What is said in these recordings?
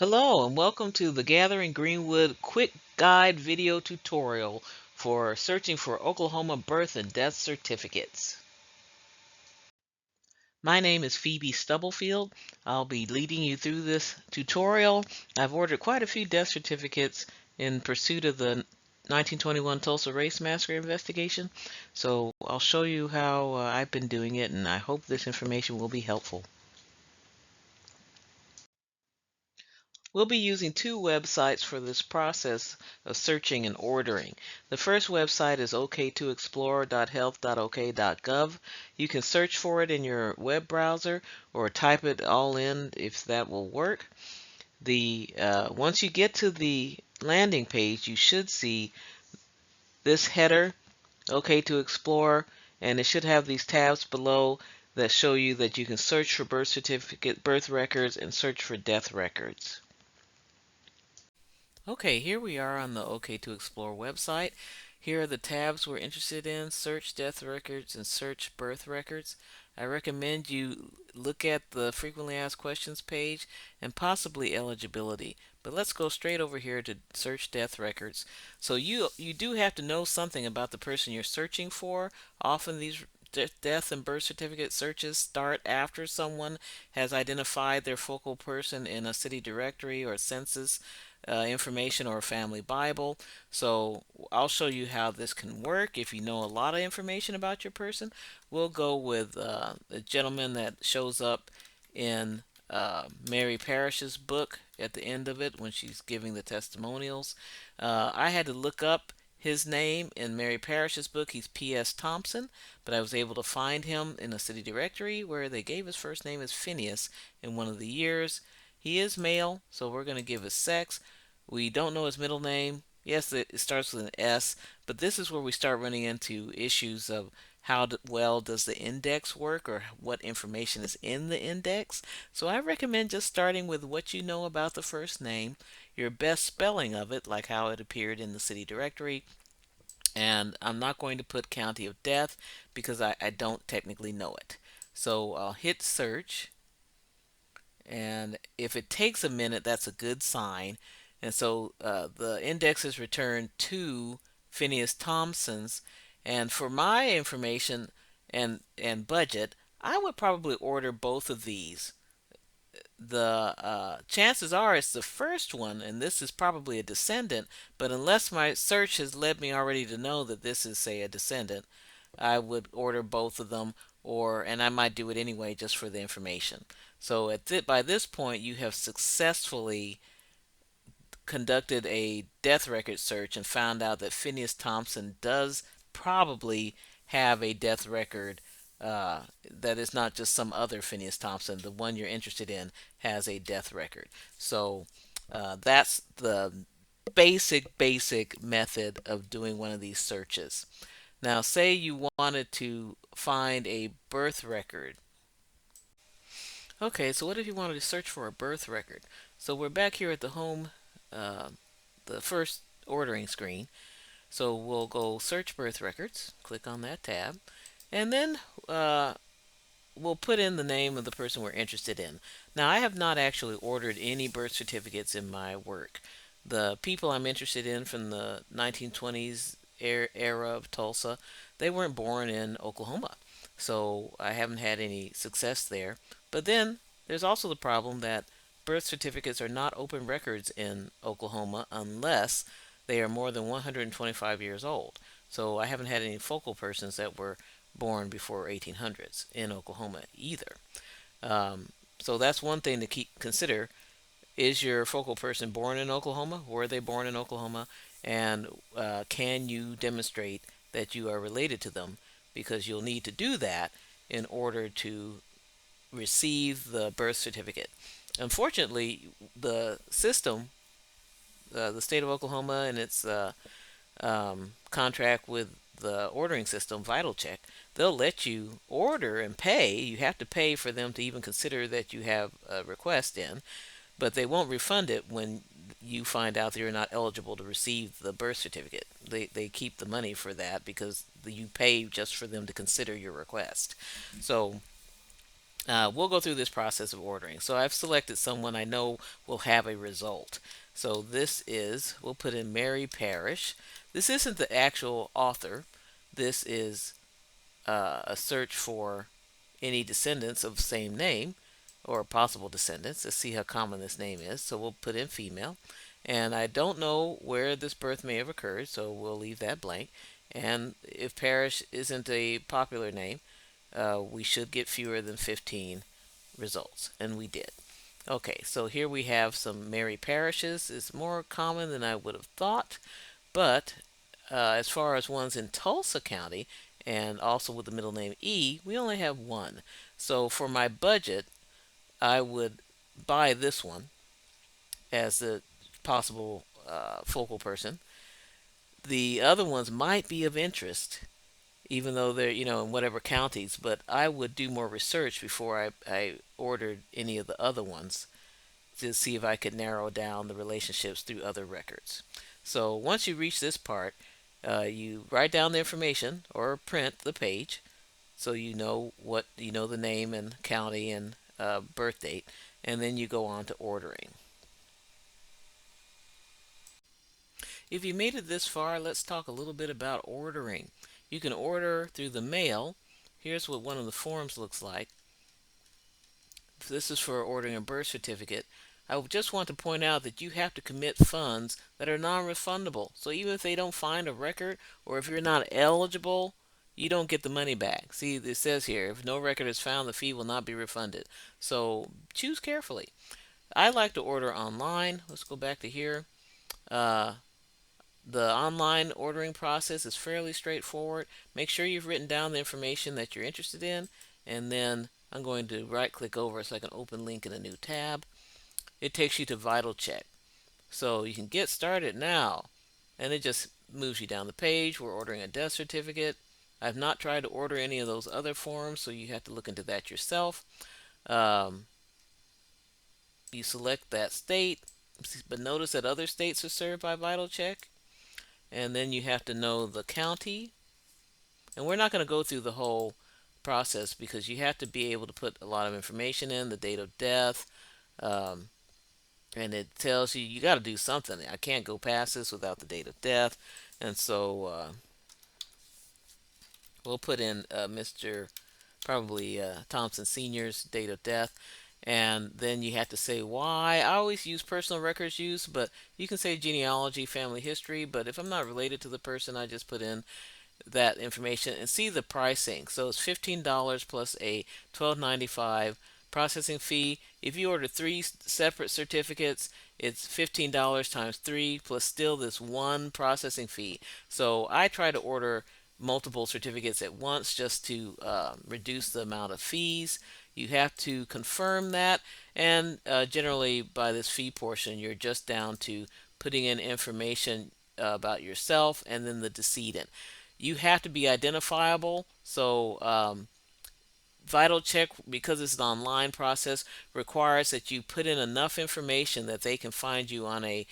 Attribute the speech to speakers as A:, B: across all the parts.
A: Hello and welcome to the Gathering Greenwood quick guide video tutorial for searching for Oklahoma birth and death certificates. My name is Phoebe Stubblefield. I'll be leading you through this tutorial. I've ordered quite a few death certificates in pursuit of the 1921 Tulsa Race Massacre investigation, so I'll show you how I've been doing it, and I hope this information will be helpful. We'll be using two websites for this process of searching and ordering. The first website is ok2explorer.health.ok.gov. You can search for it in your web browser or type it all in if that will work. Once you get to the landing page, you should see this header, OK2Explorer, and it should have these tabs below that show you that you can search for birth certificate, birth records, and search for death records. Okay, here we are on the OK2Explorer website. Here are the tabs we're interested in: search death records and search birth records. I recommend you look at the frequently asked questions page and possibly eligibility. But let's go straight over here to search death records. So you do have to know something about the person you're searching for. Often these death and birth certificate searches start after someone has identified their focal person in a city directory or census information or a family Bible. So I'll show you how this can work. If you know a lot of information about your person, we'll go with the gentleman that shows up in Mary Parrish's book at the end of it when she's giving the testimonials. I had to look up his name in Mary Parrish's book. He's P.S. Thompson, but I was able to find him in a city directory where they gave his first name as Phineas in one of the years. He is male, so we're going to give his sex. We don't know his middle name. Yes, it starts with an S, but this is where we start running into issues of how well does the index work or what information is in the index. So I recommend just starting with what you know about the first name, your best spelling of it, like how it appeared in the city directory. And I'm not going to put county of death because I don't technically know it. So I'll hit search, and if it takes a minute, that's a good sign. And so the index is returned to Phineas Thompson's. And for my information and budget, I would probably order both of these. The chances are it's the first one, and this is probably a descendant. But unless my search has led me already to know that this is, say, a descendant, I would order both of them, and I might do it anyway just for the information. So by this point, you have successfully conducted a death record search and found out that Phineas Thompson does probably have a death record that is not just some other Phineas Thompson. The one you're interested in has a death record. So that's the basic method of doing one of these searches. Now, say you wanted to find a birth record. Okay, so what if you wanted to search for a birth record? So we're back here at the home, uh, the first ordering screen. So we'll go search birth records, click on that tab, and then we'll put in the name of the person we're interested in. Now, I have not actually ordered any birth certificates in my work. The people I'm interested in from the 1920s era of Tulsa, they weren't born in Oklahoma. So I haven't had any success there. But then there's also the problem that birth certificates are not open records in Oklahoma unless they are more than 125 years old. So I haven't had any focal persons that were born before 1800s in Oklahoma either. So that's one thing to consider. Is your focal person born in Oklahoma? Were they born in Oklahoma? And can you demonstrate that you are related to them? Because you'll need to do that in order to receive the birth certificate. Unfortunately, the system, the state of Oklahoma and its contract with the ordering system, Vital Check, they'll let you order and pay. You have to pay for them to even consider that you have a request in, but they won't refund it when you find out that you're not eligible to receive the birth certificate. They keep the money for that because you pay just for them to consider your request. So We'll go through this process of ordering. So I've selected someone I know will have a result. So this is, we'll put in Mary Parrish. This isn't the actual author. This is a search for any descendants of the same name or possible descendants. Let's see how common this name is. So we'll put in female. And I don't know where this birth may have occurred, so we'll leave that blank. And if Parrish isn't a popular name, we should get fewer than 15 results, and we did. Okay, so here we have some Mary parishes. It's more common than I would have thought, but as far as ones in Tulsa County and also with the middle name E, we only have one. So for my budget, I would buy this one as the possible focal person. The other ones might be of interest, even though they're in whatever counties, but I would do more research before I ordered any of the other ones to see if I could narrow down the relationships through other records. So once you reach this part, you write down the information or print the page so you know the name and county and birth date, and then you go on to ordering. If you made it this far, let's talk a little bit about ordering. You can order through the mail. Here's what one of the forms looks like. This is for ordering a birth certificate. I just want to point out that you have to commit funds that are non-refundable. So even if they don't find a record or if you're not eligible, you don't get the money back. See, it says here, if no record is found, the fee will not be refunded. So choose carefully. I like to order online. Let's go back to here. Uh, the online ordering process is fairly straightforward. Make sure you've written down the information that you're interested in, and then I'm going to right click over so I can open link in a new tab. It takes you to Vital Check. So you can get started now, and it just moves you down the page. We're ordering a death certificate. I've not tried to order any of those other forms, so you have to look into that yourself. Um, you select that state, but notice that other states are served by Vital Check. And then you have to know the county. And we're not going to go through the whole process because you have to be able to put a lot of information in, the date of death, um, and it tells you got to do something. I can't go past this without the date of death, and so we'll put in Mr. probably Thompson Sr.'s date of death, and then you have to say why. I always use personal records use, but you can say genealogy, family history, but if I'm not related to the person, I just put in that information and see the pricing. So it's $15 plus a $12.95 processing fee. If you order three separate certificates, it's $15 times three plus still this one processing fee. So I try to order multiple certificates at once just to reduce the amount of fees. You have to confirm that, and generally by this fee portion, you're just down to putting in information about yourself and then the decedent. You have to be identifiable. So Vital Check, because it's an online process, requires that you put in enough information that they can find you on a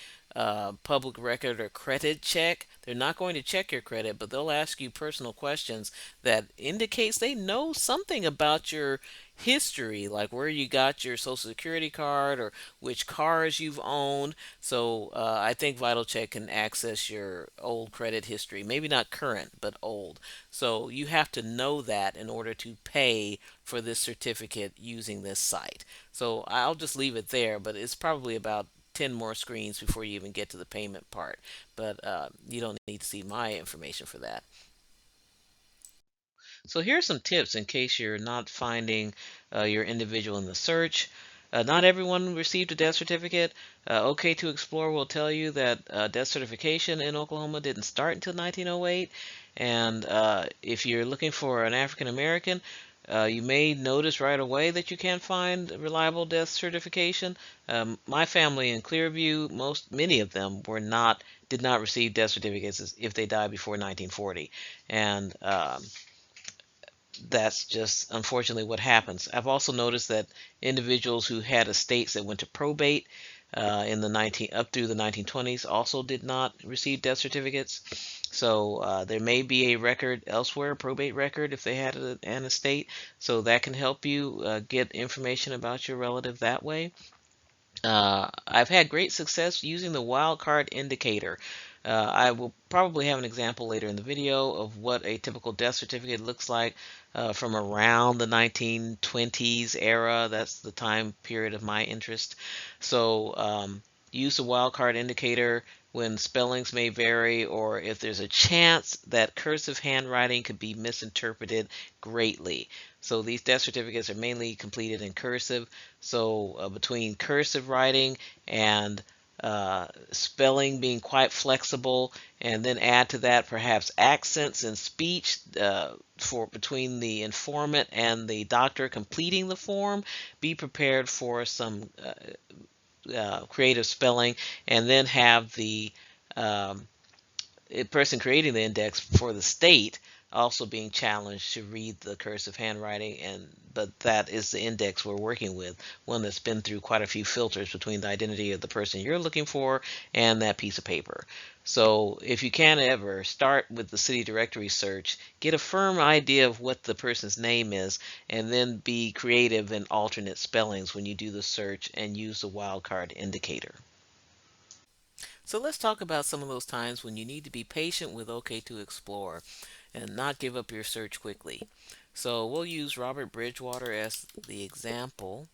A: public record or credit check. They're not going to check your credit, but they'll ask you personal questions that indicates they know something about your history, like where you got your social security card or which cars you've owned. So I think Vital Check can access your old credit history, maybe not current, but old. So you have to know that in order to pay for this certificate using this site. So I'll just leave it there, but it's probably about 10 more screens before you even get to the payment part. But you don't need to see my information for that. So here's some tips in case you're not finding your individual in the search. Not everyone received a death certificate. OK to Explore will tell you that death certification in Oklahoma didn't start until 1908. And if you're looking for an African American, you may notice right away that you can't find reliable death certification. My family in Clearview, many of them did not receive death certificates if they died before 1940, and that's just unfortunately what happens. I've also noticed that individuals who had estates that went to probate, in the 19 up through the 1920s also did not receive death certificates. So there may be a record elsewhere, a probate record, if they had an estate. So that can help you get information about your relative that way. I've had great success using the wildcard indicator. I will probably have an example later in the video of what a typical death certificate looks like from around the 1920s era. That's the time period of my interest. So use the wildcard indicator when spellings may vary or if there's a chance that cursive handwriting could be misinterpreted greatly. So these death certificates are mainly completed in cursive. So between cursive writing and spelling being quite flexible, and then add to that perhaps accents in speech for between the informant and the doctor completing the form. Be prepared for some creative spelling, and then have the um, person creating the index for the state also being challenged to read the cursive handwriting, and but that is the index we're working with, one that's been through quite a few filters between the identity of the person you're looking for and that piece of paper. So if you can ever start with the city directory search, get a firm idea of what the person's name is, and then be creative in alternate spellings when you do the search and use the wildcard indicator. So let's talk about some of those times when you need to be patient with OK to Explore and not give up your search quickly. So we'll use Robert Bridgewater as the example.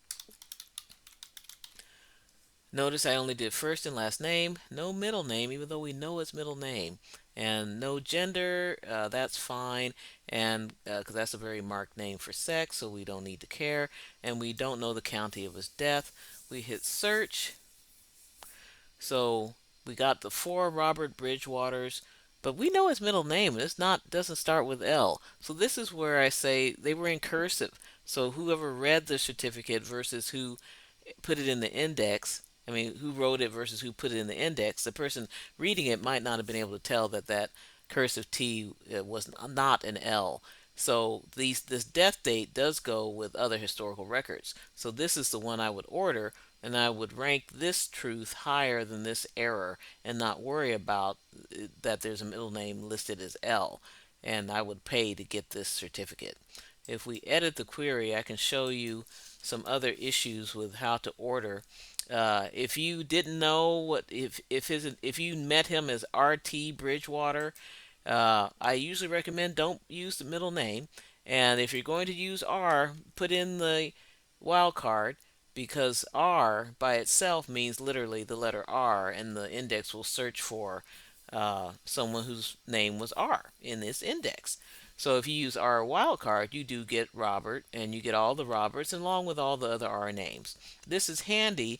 A: Notice I only did first and last name, no middle name, even though we know his middle name, and no gender. That's fine, and because that's a very marked name for sex, so we don't need to care, and we don't know the county of his death. We hit search. So we got the four Robert Bridgewaters, but we know his middle name. It's not doesn't start with L. So this is where I say they were in cursive. So whoever read the certificate versus who put it in the index. I mean, who wrote it versus who put it in the index. The person reading it might not have been able to tell that that cursive T was not an L. So this death date does go with other historical records. So this is the one I would order, and I would rank this truth higher than this error and not worry about that there's a middle name listed as L. And I would pay to get this certificate. If we edit the query, I can show you some other issues with how to order. If you didn't know what if you met him as RT Bridgewater, I usually recommend don't use the middle name. And if you're going to use R, put in the wildcard because R by itself means literally the letter R, and the index will search for someone whose name was R in this index. So if you use R wildcard, you do get Robert, and you get all the Roberts along with all the other R names. This is handy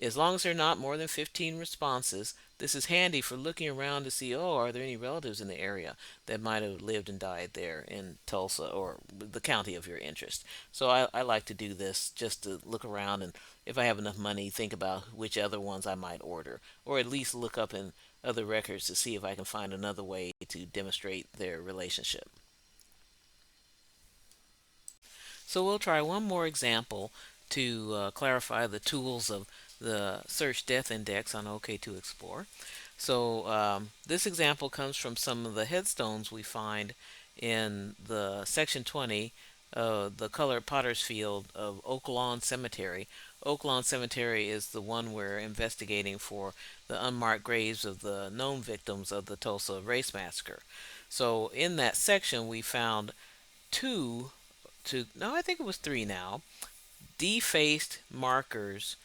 A: as long as there are not more than 15 responses. This is handy for looking around to see, oh, are there any relatives in the area that might have lived and died there in Tulsa or the county of your interest. So I like to do this just to look around, and if I have enough money, think about which other ones I might order, or at least look up in other records to see if I can find another way to demonstrate their relationship. So we'll try one more example to clarify the tools of the search death index on OK to Explore. So this example comes from some of the headstones we find in the section 20, the colored potter's field of Oak Lawn Cemetery. Oak Lawn Cemetery is the one we're investigating for the unmarked graves of the known victims of the Tulsa Race Massacre. So in that section we found two no, I think it was three now, defaced markers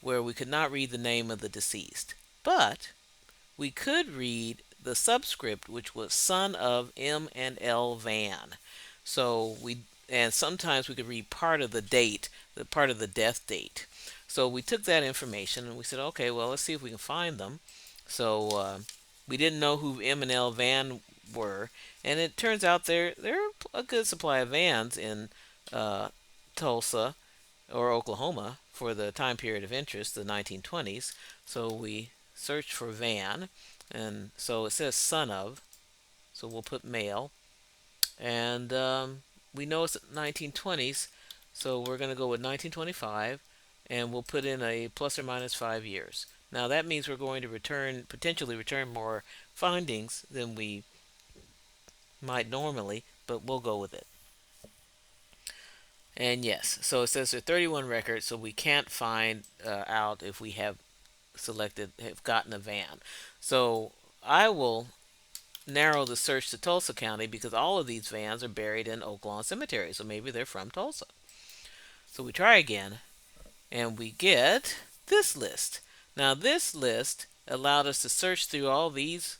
A: where we could not read the name of the deceased. But we could read the subscript, which was son of M and L Van. So and sometimes we could read part of the date, the part of the death date. So we took that information and we said, okay, well, let's see if we can find them. So we didn't know who M and L Van were, and it turns out there are a good supply of vans in uh, Tulsa or Oklahoma for the time period of interest, the 1920s. So we searched for van, and so it says son of, so we'll put male, and we know it's 1920s, so we're going to go with 1925, and we'll put in a plus or minus 5 years. Now that means we're going to potentially return more findings than we might normally, but we'll go with it. And yes, so it says there are 31 records, so we can't find out if we have gotten a van. So I will narrow the search to Tulsa County because all of these vans are buried in Oak Lawn Cemetery, so maybe they're from Tulsa. So we try again, and we get this list. Now, this list allowed us to search through all these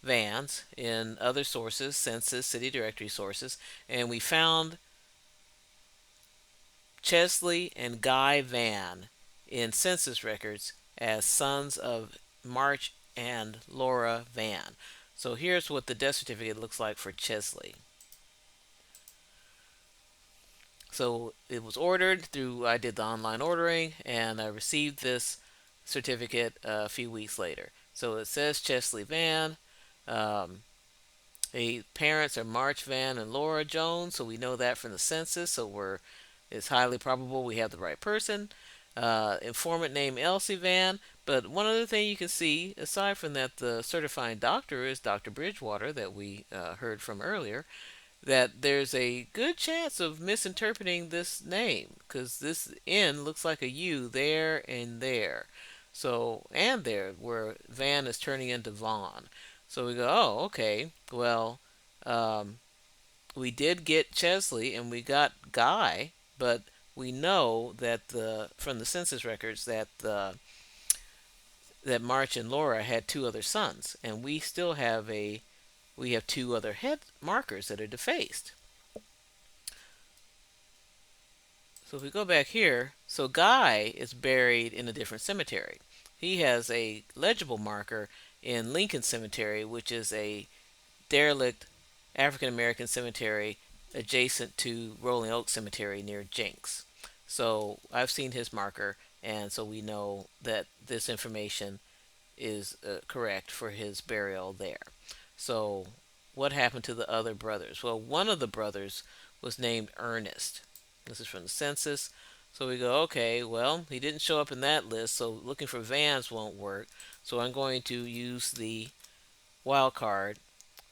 A: vans in other sources, census, city directory sources, and we found Chesley and Guy Van in census records as sons of March and Laura Van. So here's what the death certificate looks like for Chesley. So it was ordered through, I did the online ordering, and I received this certificate a few weeks later. So it says Chesley Van. The parents are March Van and Laura Jones, so we know that from the census. So it's highly probable we have the right person. Informant name Elsie Van. But one other thing you can see, aside from that, the certifying doctor is Dr. Bridgewater that we heard from earlier, that there's a good chance of misinterpreting this name because this N looks like a U there and there. So, and there, where Van is turning into Vaughn. So we go, oh, okay, well, um, we did get Chesley and we got Guy, but we know that from the census records that March and Laura had two other sons, and we have two other head markers that are defaced. So if we go back here, so Guy is buried in a different cemetery. He has a legible marker in Lincoln Cemetery, which is a derelict African American cemetery adjacent to Rolling Oak Cemetery near Jenks. So I've seen his marker, and so we know that this information is correct for his burial there. So, what happened to the other brothers? Well, one of the brothers was named Ernest. This is from the census. So we go, okay, well, he didn't show up in that list, so looking for Vans won't work. So I'm going to use the wild card,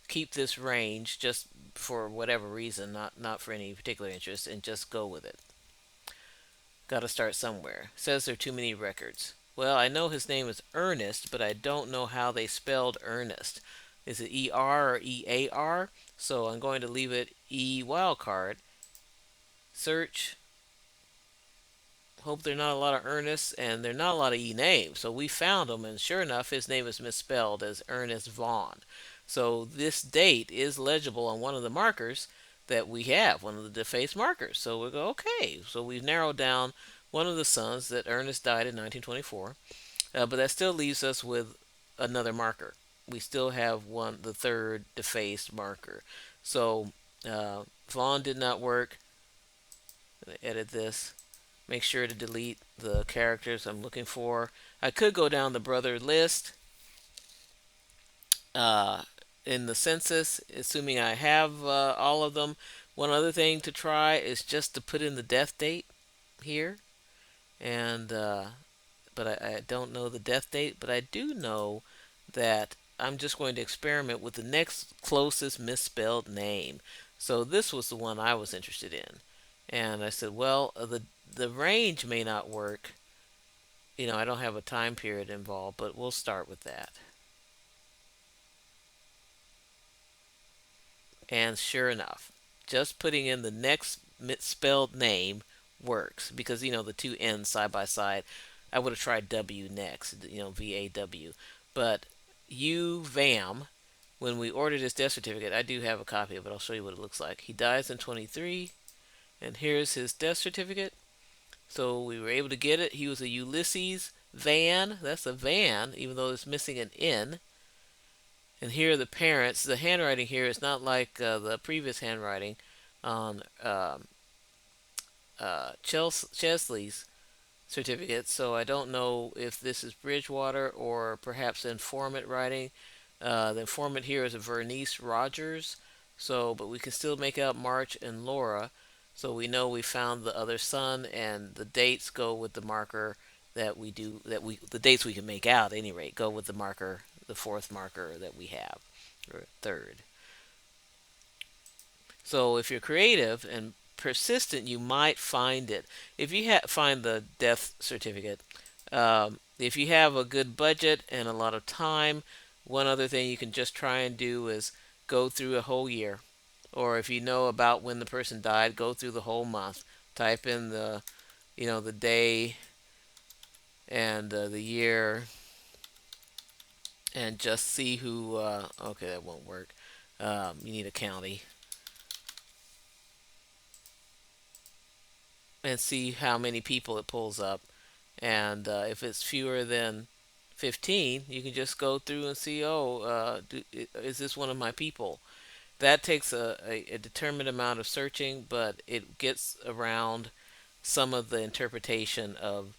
A: keep this range just for whatever reason, not for any particular interest, and just go with it. Got to start somewhere. Says there are too many records. Well, I know his name is Ernest, but I don't know how they spelled Ernest. Is it ER or EAR? So I'm going to leave it E wildcard. Search. Hope there are not a lot of Ernests, and there are not a lot of E names. So we found him, and sure enough, his name is misspelled as Ernest Vaughn. So this date is legible on one of the markers that we have, one of the defaced markers. So we go, okay. So we've narrowed down one of the sons that Ernest died in 1924, but that still leaves us with another marker. We still have the third defaced marker. So Vaughn did not work. Edit this. Make sure to delete the characters I'm looking for. I could go down the brother list in the census, assuming I have all of them. One other thing to try is just to put in the death date here, and but I don't know the death date, but I do know that I'm just going to experiment with the next closest misspelled name. So this was the one I was interested in, and I said, well, the range may not work. I don't have a time period involved, but we'll start with that. And sure enough, just putting in the next misspelled name works because the two N's side by side. I would have tried W next, VAW, but UVAM. When we ordered his death certificate, I do have a copy of it. I'll show you what it looks like. He dies in 23, and here's his death certificate. So we were able to get it. He was a Ulysses Van. That's a van, even though it's missing an N. And here are the parents. The handwriting here is not like the previous handwriting on Chesley's certificate. So I don't know if this is Bridgewater or perhaps informant writing. The informant here is a Vernice Rogers. But we can still make out March and Laura. So we know we found the other son, and the dates go with the marker that we do, the dates we can make out at any rate go with the marker, the fourth marker that we have, or third. So if you're creative and persistent, you might find it. If you find the death certificate, if you have a good budget and a lot of time, one other thing you can just try and do is go through a whole year. Or if you know about when the person died, go through the whole month. Type in the day and the year, and just see who. Okay, that won't work. You need a county, and see how many people it pulls up. And if it's fewer than 15, you can just go through and see, oh, is this one of my people? That takes a determined amount of searching, but it gets around some of the interpretation of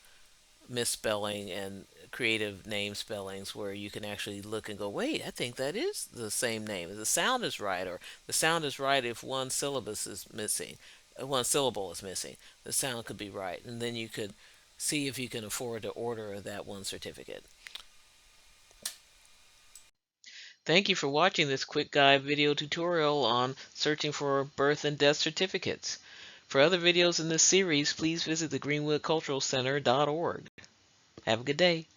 A: misspelling and creative name spellings, where you can actually look and go, wait, I think that is the same name. The sound is right, or the sound is right if one syllable is missing. One syllable is missing. The sound could be right, and then you could see if you can afford to order that one certificate. Thank you for watching this quick guide video tutorial on searching for birth and death certificates. For other videos in this series, please visit the greenwoodculturalcenter.org. Have a good day.